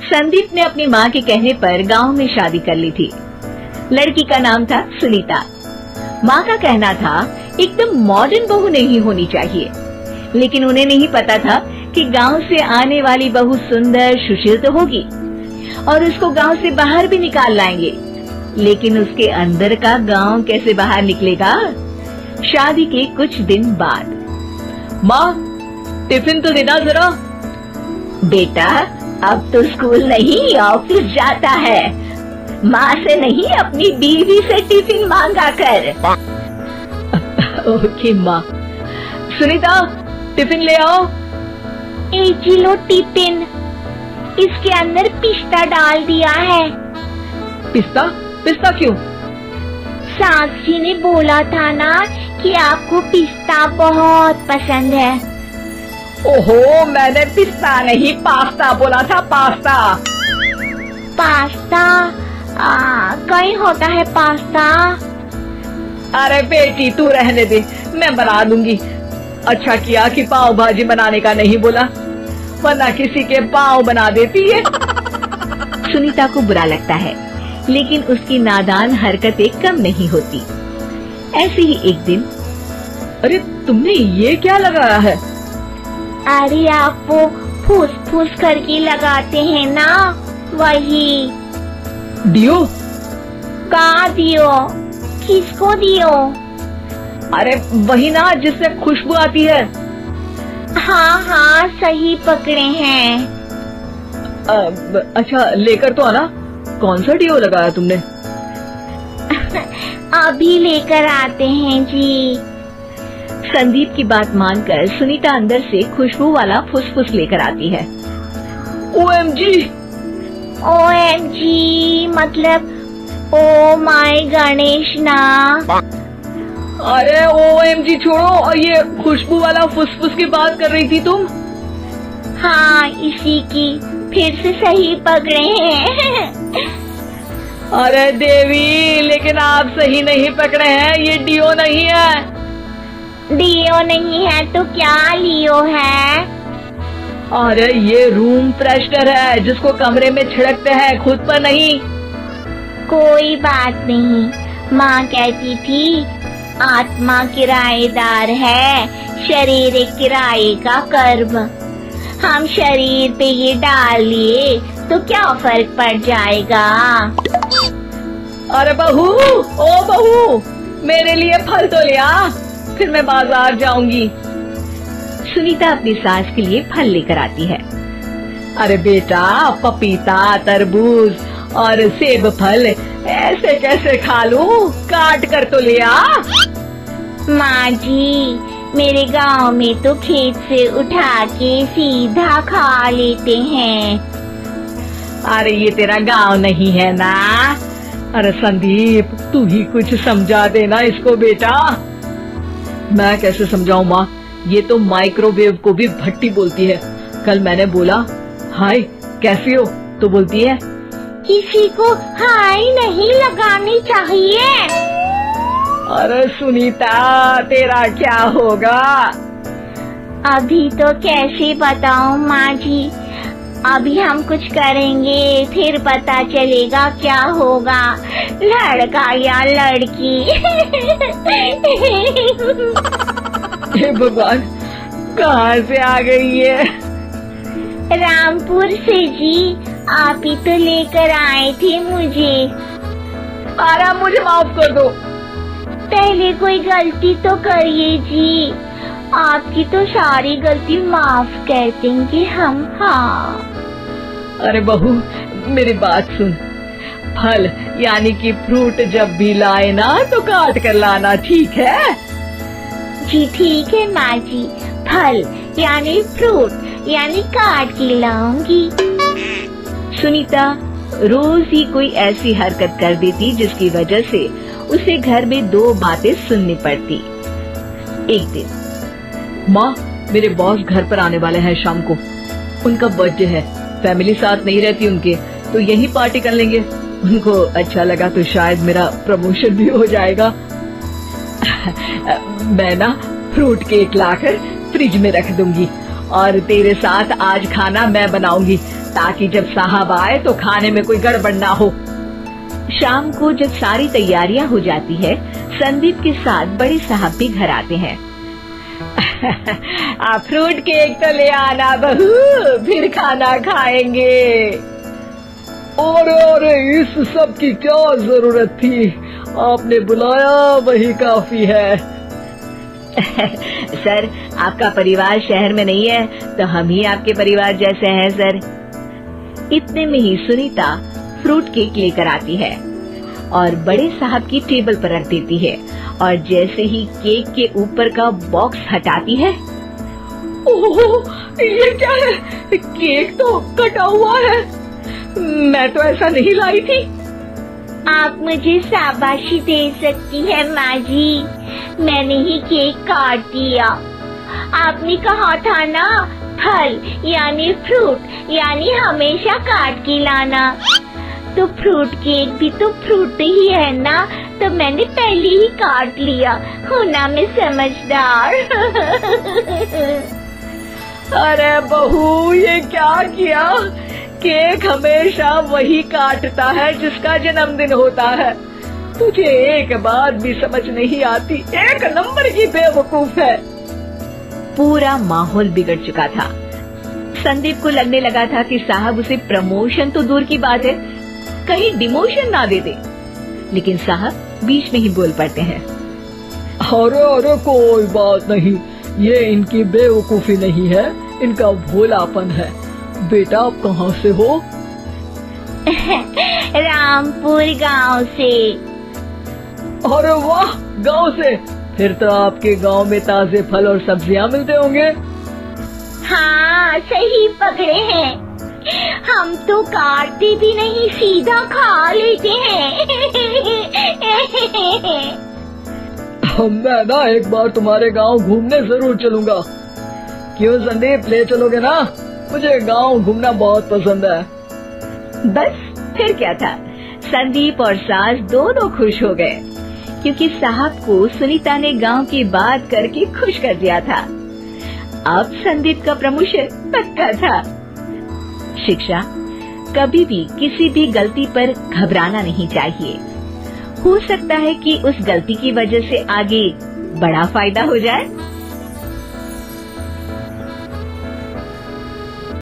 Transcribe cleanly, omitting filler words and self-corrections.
संदीप ने अपनी माँ के कहने पर गांव में शादी कर ली थी। लड़की का नाम था सुनीता। माँ का कहना था एकदम मॉडर्न बहू नहीं होनी चाहिए, लेकिन उन्हें नहीं पता था कि गांव से आने वाली बहू सुंदर सुशील तो होगी और उसको गांव से बाहर भी निकाल लाएंगे, लेकिन उसके अंदर का गांव कैसे बाहर निकलेगा। शादी के कुछ दिन बाद, माँ टिफिन तो देना जरा। बेटा अब तो स्कूल नहीं ऑफिस जाता है, माँ से नहीं अपनी बीवी से टिफिन मांगा कर। ओके माँ। सुनीता टिफिन ले आओ। एक किलो टिफिन, इसके अंदर पिस्ता डाल दिया है। पिस्ता? पिस्ता क्यों? साक्षी ने बोला था ना कि आपको पिस्ता बहुत पसंद है। ओहो, मैंने पिस्ता नहीं पास्ता बोला था, पास्ता। पास्ता? कहीं होता है पास्ता? अरे बेटी तू रहने दे, मैं बना दूंगी। अच्छा किया कि पाव भाजी बनाने का नहीं बोला, वरना किसी के पाव बना देती है। सुनीता को बुरा लगता है, लेकिन उसकी नादान हरकतें कम नहीं होती। ऐसे ही एक दिन, अरे तुमने ये क्या लगाया है? अरे आप वो फूस फूस करके लगाते हैं ना, वही। डियो? कहाँ दियो? किसको दियो? अरे वही ना जिससे खुशबू आती है। हाँ हाँ सही पकड़े हैं। अच्छा लेकर तो आना। कौन सा डियो लगाया तुमने? अभी लेकर आते हैं जी। संदीप की बात मानकर सुनीता अंदर से खुशबू वाला फुसफुस लेकर आती है। OMG! OMG मतलब ओ माय गणेश ना। अरे OMG छोड़ो, और ये खुशबू वाला फुसफुस की बात कर रही थी तुम? हाँ इसी की, फिर से सही पकड़े हैं। अरे देवी, लेकिन आप सही नहीं पकड़े हैं, ये डियो नहीं है। डियो नहीं है तो क्या लियो है? अरे ये रूम फ्रेशनर है, जिसको कमरे में छिड़कते हैं, खुद पर नहीं। कोई बात नहीं, माँ कहती थी आत्मा किराएदार है, शरीर एक किराए का कर्म। हम शरीर पे ये डाल लिए तो क्या फर्क पड़ जाएगा। अरे बहू, ओ बहू, मेरे लिए फल तो ले आ, फिर मैं बाजार जाऊंगी। सुनीता अपनी सास के लिए फल लेकर आती है। अरे बेटा, पपीता, तरबूज और सेब फल ऐसे कैसे खा लूं? काट कर तो ले आ। माँ जी, मेरे गांव में तो खेत से उठा के सीधा खा लेते हैं। अरे ये तेरा गांव नहीं है ना। अरे संदीप, तू ही कुछ समझा देना इसको बेटा। मैं कैसे समझाऊं माँ, ये तो माइक्रोवेव को भी भट्टी बोलती है। कल मैंने बोला हाय कैसी हो, तो बोलती है किसी को हाय नहीं लगानी चाहिए। अरे सुनीता, तेरा क्या होगा? अभी तो कैसे बताऊं माँ जी, अभी हम कुछ करेंगे फिर पता चलेगा क्या होगा, लड़का या लड़की। हे भगवान, कहाँ से आ गई है? रामपुर से जी, आप ही तो लेकर आए थे मुझे। अरे मुझे माफ कर दो। पहले कोई गलती तो करिए जी, आपकी तो सारी गलती माफ कर देंगे हम। हाँ अरे बहू, मेरी बात सुन, फल यानी कि फ्रूट जब भी लाए ना तो काट कर लाना, ठीक है? जी ठीक है माँ जी, फल यानी फ्रूट यानी काट के लाऊंगी। सुनीता रोज ही कोई ऐसी हरकत कर देती जिसकी वजह से उसे घर में दो बातें सुननी पड़ती। एक दिन, माँ मेरे बॉस घर पर आने वाले हैं शाम को, उनका बर्थडे है, फैमिली साथ नहीं रहती उनके, तो यही पार्टी कर लेंगे। उनको अच्छा लगा तो शायद मेरा प्रमोशन भी हो जाएगा। मैं ना फ्रूट केक लाकर फ्रिज में रख दूंगी और तेरे साथ आज खाना मैं बनाऊंगी, ताकि जब साहब आए तो खाने में कोई गड़बड़ ना हो। शाम को जब सारी तैयारियां हो जाती है, संदीप के साथ बड़े साहब भी घर आते हैं। आप फ्रूट केक तो ले आना बहू, फिर खाना खाएंगे। अरे इस सब की क्या जरूरत थी, आपने बुलाया वही काफी है। सर, आपका परिवार शहर में नहीं है तो हम ही आपके परिवार जैसे हैं सर। इतने में ही सुनीता फ्रूट केक लेकर आती है और बड़े साहब की टेबल पर रख देती है, और जैसे ही केक के ऊपर का बॉक्स हटाती है, ओह, ये क्या है? केक तो कटा हुआ है। मैं तो ऐसा नहीं लाई थी। आप मुझे शाबाशी दे सकती है माँ जी, मैंने ही केक काट दिया। आपने कहा था ना, फल यानी फ्रूट यानी हमेशा काट के लाना, तो फ्रूट केक भी तो फ्रूट ही है ना, तो मैंने पहले ही काट लिया। हूँ ना मैं समझदार। अरे बहू, ये क्या किया? केक हमेशा वही काटता है जिसका जन्मदिन होता है। तुझे एक बात भी समझ नहीं आती, एक नंबर की बेवकूफ है। पूरा माहौल बिगड़ चुका था। संदीप को लगने लगा था कि साहब उसे प्रमोशन तो दूर की बात है, कहीं डिमोशन ना दे दे, लेकिन साहब बीच में ही बोल पड़ते हैं। अरे कोई बात नहीं, ये इनकी बेवकूफी नहीं है, इनका भोलापन है। बेटा आप कहाँ से हो? रामपुर गांव से। अरे वाह, गांव से? फिर तो आपके गांव में ताजे फल और सब्जियां मिलते होंगे। हाँ, सही पकड़े हैं। हम तो काटते भी नहीं, सीधा खा लेते हैं। मैं ना एक बार तुम्हारे गांव घूमने जरूर चलूंगा। क्यों संदीप, ले चलोगे ना? मुझे गांव घूमना बहुत पसंद है। बस फिर क्या था, संदीप और सास दोनों खुश हो गए, क्योंकि साहब को सुनीता ने गांव की बात करके खुश कर दिया था। अब संदीप का प्रमोशन पक्का था। शिक्षा, कभी भी किसी भी गलती पर घबराना नहीं चाहिए। हो सकता है कि उस गलती की वजह से आगे बड़ा फायदा हो जाए।